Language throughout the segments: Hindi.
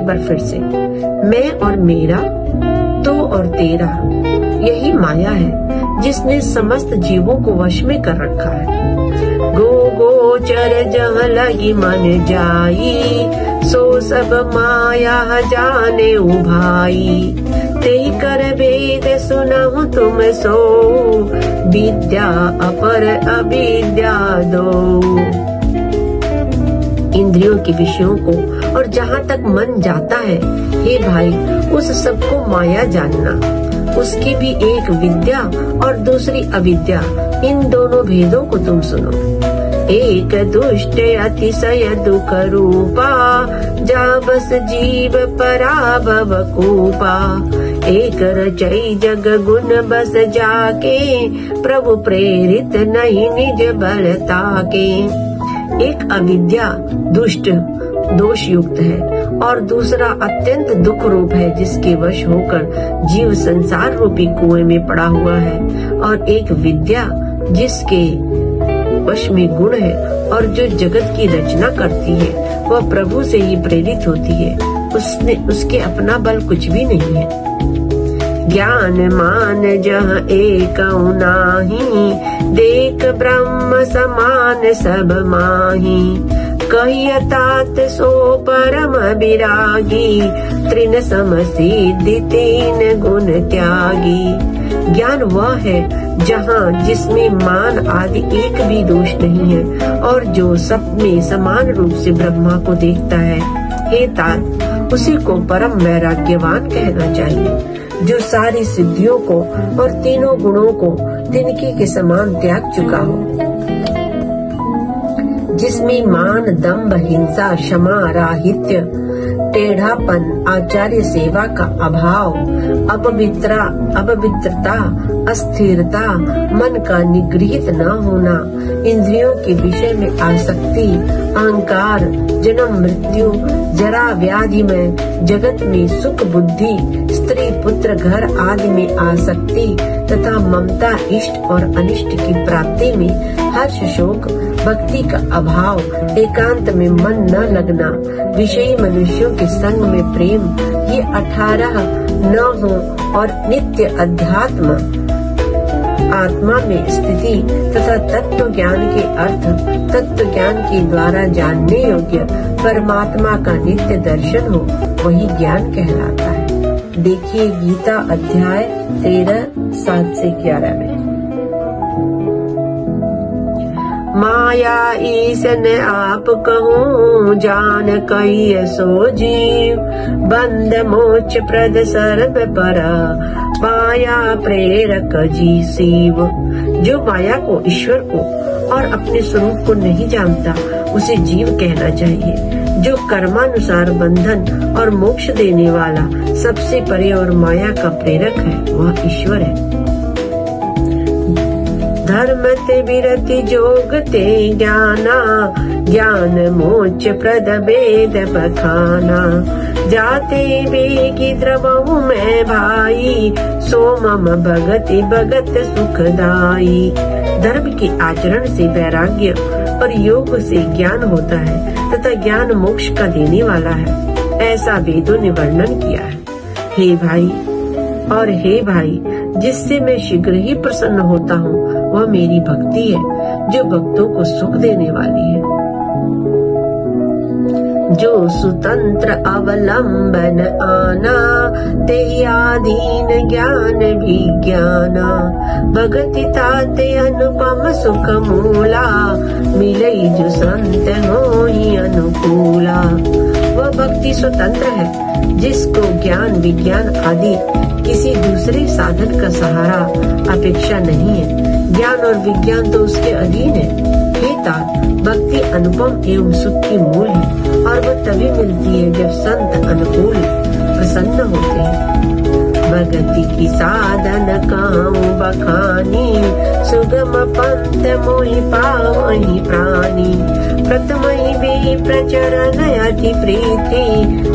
बार फिर से, मैं और मेरा, तो और तेरा, यही माया है जिसने समस्त जीवों को वश में कर रखा है। गो गोचर जहाँ लगी मन जाई, सो सब माया जाने उभाई। तेई कर वेद सुनहु तुम सो, विद्या अपर अविद्या दो। इंद्रियों के विषयों को और जहाँ तक मन जाता है, हे भाई, उस सबको माया जानना। उसकी भी एक विद्या और दूसरी अविद्या, इन दोनों भेदों को तुम सुनो। एक दुष्ट अतिशय दुख रूपा, जा बस जीव पराभव कूपा। एक रचई जग गुण बस जाके, प्रभु प्रेरित नहीं निज बल ताके। एक अविद्या दुष्ट दोष युक्त है और दूसरा अत्यंत दुख रूप है, जिसके वश होकर जीव संसार रूपी कुएं में पड़ा हुआ है। और एक विद्या जिसके वश में गुण है और जो जगत की रचना करती है, वह प्रभु से ही प्रेरित होती है। उसके अपना बल कुछ भी नहीं है। ज्ञान मान जहाँ एक नाही, देख ब्रह्म समान सब माही। कहिय तात सो परम विरागी, त्रिन समसिद्धि तीन गुण त्यागी। ज्ञान वह है जहाँ जिसमें मान आदि एक भी दोष नहीं है और जो सब में समान रूप से ब्रह्मा को देखता है। हे तात, उसी को परम वैराग्यवान कहना चाहिए, जो सारी सिद्धियों को और तीनों गुणों को तिनके के समान त्याग चुका हो, जिसमें मान, दंभ, हिंसा, क्षमा, राहित्य, टेढ़ापन, आचार्य सेवा का अभाव, अपवित्रता, अस्थिरता, मन का निगृहित न होना, इंद्रियों के विषय में आसक्ति, अहंकार, जन्म मृत्यु, जरा व्याधि में, जगत में सुख बुद्धि, स्त्री पुत्र घर आदि में आसक्ति तथा ममता, इष्ट और अनिष्ट की प्राप्ति में हर्ष शोक, भक्ति का अभाव, एकांत में मन न लगना, विषयी मनुष्यों के संग में प्रेम, ये 18 न हो और नित्य अध्यात्म आत्मा में स्थिति तथा तत्व ज्ञान के अर्थ, तत्व ज्ञान के द्वारा जानने योग्य परमात्मा का नित्य दर्शन हो, वही ज्ञान कहलाता है। देखिए गीता अध्याय 13 7 से 11 में। माया ईसन आप कहूँ, जान कही सो जीव। बंद मोक्ष प्रद सर्व पर, माया प्रेरक जी शिव। जो माया को, ईश्वर को और अपने स्वरूप को नहीं जानता, उसे जीव कहना चाहिए। जो कर्मानुसार बंधन और मोक्ष देने वाला, सबसे परे और माया का प्रेरक है, वह ईश्वर है। धर्म ते विरति जोग ते ज्ञाना, ज्ञान मोक्ष प्रद वेद बखाना। जाते बेगी द्रवहु मैं भाई, सो मम भगति भगत सुखदाई। धर्म के आचरण से वैराग्य और योग से ज्ञान होता है तथा ज्ञान मोक्ष का देने वाला है, ऐसा वेदों ने वर्णन किया है। हे भाई और हे भाई, जिससे मैं शीघ्र ही प्रसन्न होता हूँ, वह मेरी भक्ति है, जो भक्तों को सुख देने वाली है। जो सुतंत्र अवलंबन आना, ते आधीन ज्ञान विज्ञाना। भगति ताते अनुपम सुख मूला, मिलई जो संत होई अनुकूला। वह भक्ति स्वतंत्र है, जिसको ज्ञान विज्ञान आदि किसी दूसरे साधन का सहारा अपेक्षा नहीं है। ज्ञान और विज्ञान तो उसके अधीन है। हे तात, भक्ति अनुपम एवं सुख की मूल है और वह तभी मिलती है जब संत अनुकूल प्रसन्न होते हैं। भगति की साधन कहूँ बखानी, सुगम पंथ मोहि पावहि प्राणी। प्रथम ही भी प्रचरण अति प्रीति,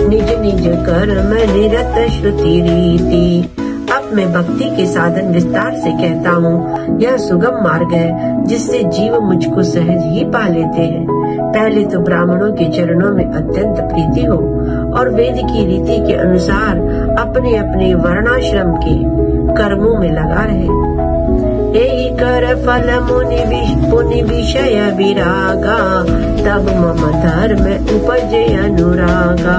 निज निज कर्म निरत श्रुति रीति। अब मैं भक्ति के साधन विस्तार से कहता हूँ। यह सुगम मार्ग है जिससे जीव मुझको सहज ही पा लेते हैं। पहले तो ब्राह्मणों के चरणों में अत्यंत प्रीति हो और वेद की रीति के अनुसार अपने अपने वर्णाश्रम के कर्मों में लगा रहे। यही कर फल मुनि विषय विरागा, तब मम धर्म उपजे अनुरागा।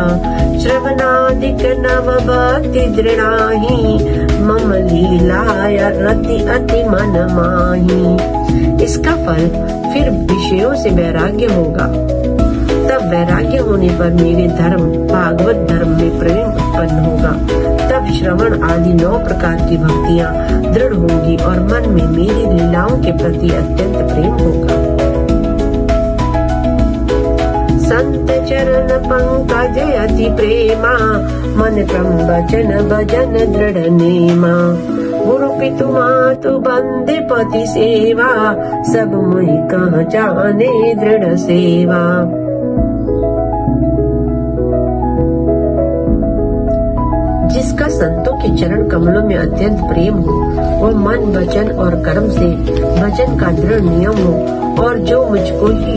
श्रवणादिक नव भक्ति दृढ़ाही, मम लीलाय रति अति मन माही। इसका फल फिर विषयों से वैराग्य होगा। तब वैराग्य होने पर मेरे धर्म भागवत धर्म में प्रेम उत्पन्न होगा। तब श्रवण आदि 9 प्रकार की भक्तियाँ दृढ़ होंगी और मन में मेरी लीलाओं के प्रति अत्यंत प्रेम होगा। संत चरण पंकज अति प्रेमा, मन क्रम वचन भजन दृढ़ नेमा। गुरु पितु मातु बंदे पति सेवा, सब मुहि कह जाने दृढ़ सेवा। जिसका संतों के चरण कमलों में अत्यंत प्रेम हो, वह मन वचन और कर्म से भजन का दृढ़ नियम हो, और जो मुझको ही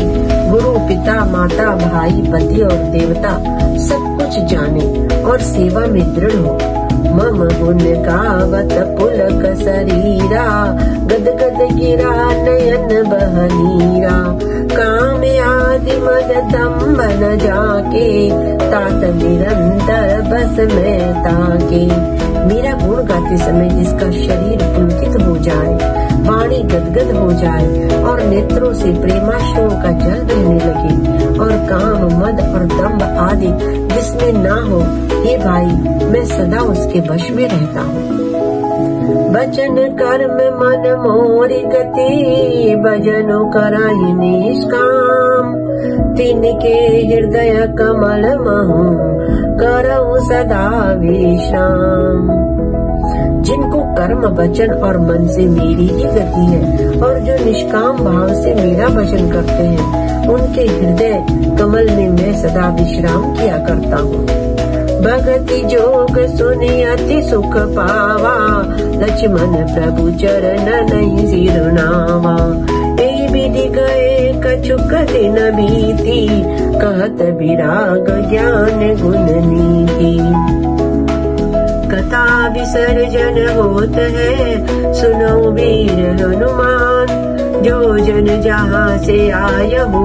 गुरु पिता माता भाई पति और देवता सब कुछ जाने और सेवा में दृढ़ हो। मम गुण गावत पुलक शरीरा, गद गद गिरा नयन बहनीरा। काम आदि मद दम्भ न जाके, तात निरंतर बस में ताके। मेरा गुण गाते समय जिसका शरीर पुलकित हो जाए, वाणी गदगद हो जाए और नेत्रों से प्रेमाश्रुओं का जल बहने लगे, और काम मद और दम्भ आदि जिसमें ना हो, हे भाई मैं सदा उसके वश में रहता हूँ। वचन कर्म मन मोरी गति, भजनो कराई निष्काम। तिनके हृदय कमल महु, करऊं सदा विश्राम। जिनको कर्म वचन और मन से मेरी ही गति है, और जो निष्काम भाव से मेरा भजन करते हैं, उनके हृदय कमल में मैं सदा विश्राम किया करता हूँ। भगति जोग सुनि अति सुख पावा, लक्ष्मण प्रभु चरण नहीं सिरुनावा। यही विधि गए कछुक दिन बीती, कहत विराग ज्ञान गुण नीति। कथा विसर्जन होत है, सुनो वीर हनुमान। जो जन जहाँ से आयहु,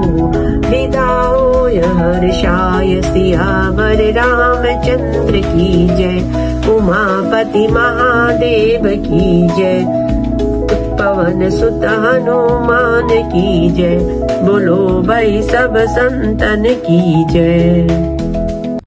विदा होय हर्षाय। सियावर रामचंद्र की जय, उमापति महादेव की जय। पवन सुत हनुमान की जय, बोलो भाई सब संतन की जय।